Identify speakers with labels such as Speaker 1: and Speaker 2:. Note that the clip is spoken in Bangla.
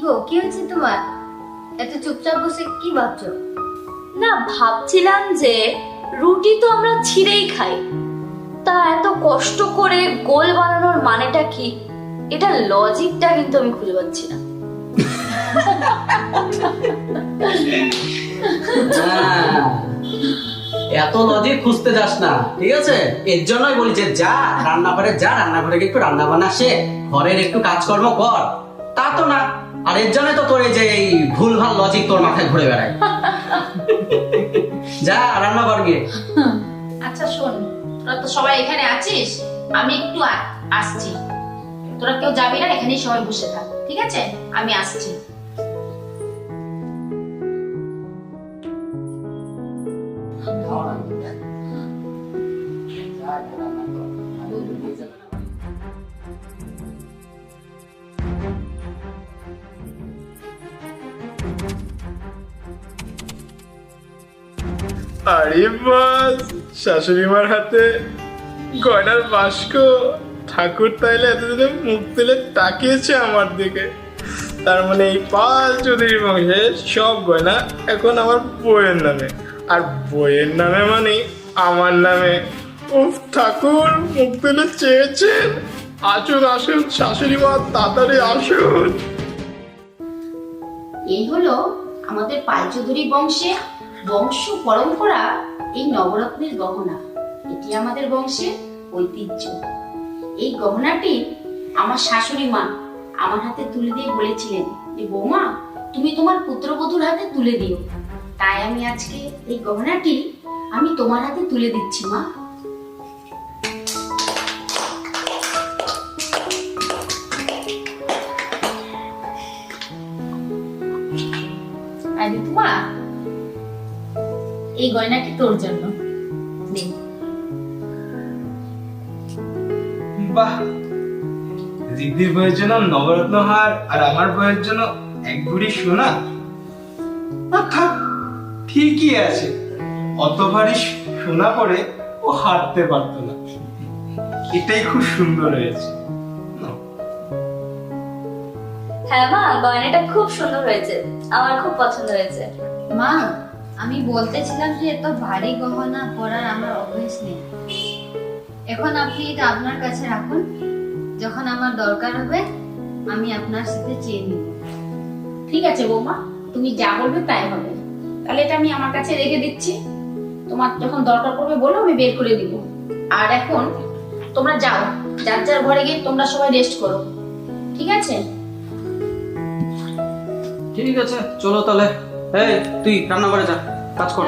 Speaker 1: গো, কি হয়েছে তোমার? এত চুপচাপ বসে কি ভাবছো?
Speaker 2: না, ভাবছিলাম যে রুটি তো আমরা ছিঁড়েই খাই, তা এত কষ্ট করে গোল বানানোর মানেটা কি? এটা লজিকটা কিন্তু আমি খুঁজে পাচ্ছি না।
Speaker 3: এত লজিক খুঁজতে যাস না, ঠিক আছে? এর জন্যই বলি যে যা রান্নাঘরে যা, রান্নাঘরে গিয়ে একটু রান্না বান্না শেখ, ঘরের একটু কাজকর্ম কর। তা তো না, আর এর জন্য তো তোর এই যে এই ভুলভাল লজিক তোর মাথায় ঘুরে বেড়ায়। যা রান্না কর গিয়ে।
Speaker 4: আচ্ছা শোন, তোরা তো সবাই এখানে আছিস, আমি একটু আসছি। তোরা কেউ যাবি না, এখানেই সবাই বসে থাক, ঠিক আছে? আমি আসছি।
Speaker 5: আরে বাস, শাশুড়ি মার হাতে গয়নার বাস্ক। ঠাকুর তাইলে এতদিনে মুখ তুলে তাকিয়েছে আমার দিকে। তার মানে এই পাল চৌধুরী বংশের সব গয়না এখন আমার বইয়ের নামে, আর বইয়ের নামে মানে আমার নামে। উফ, ঠাকুর মুখ তুলে চেয়েছেন। আসুন আসুন শাশুড়ি মা, তাড়াতাড়ি আসুন।
Speaker 4: এই হলো আমাদের পালচৌধুরী বংশে বংশ পরম্পরা এই নবরত্নের গহনা। এটি আমাদের বংশের ঐতিহ্য। এই গহনাটি আমার শাশুড়ি মা আমার হাতে তুলে দিয়ে বলেছিলেন যে বৌমা, তুমি তোমার পুত্রবধূর হাতে তুলে দিও। তাই আমি আজকে এই গহনাটি আমি তোমার হাতে তুলে দিচ্ছি মা। আর ঋতুমা, এই গয়নাটি তোর জন্য। নে।
Speaker 5: বাহ, দিদির বইয়ের জন্য নবরত্ন হার আর আমার বইয়ের জন্য এক ভরি সোনা। থাক, ঠিকই আছে। অত ভারী সোনা পরে ও হাঁটতে পারতো না। এটাই খুব সুন্দর হয়েছে।
Speaker 2: হ্যাঁ মা, গয়নাটা খুব সুন্দর হয়েছে, আমার খুব পছন্দ হয়েছে।
Speaker 1: মা, আমি বলতেছিলাম যে এত ভারী গহনা পরার আমার অভ্যেস নেই। এখন আপনি এটা আপনার কাছে রাখুন, যখন আমার দরকার হবে আমি আপনার সাথে চেয়ে নিব।
Speaker 4: ঠিক আছে বৌমা, তুমি যা বলবে তাই হবে। তাহলে এটা আমি আমার কাছে রেখে দিচ্ছি, তোমার যখন দরকার পড়বে বলো, আমি বের করে দিব। আর এখন তোমরা যাও, যার যার ঘরে গিয়ে তোমরা সবাই রেস্ট করো, ঠিক আছে?
Speaker 3: ঠিক আছে, চলো তাহলে। এই তুই রান্না করে যা, কাজ কর।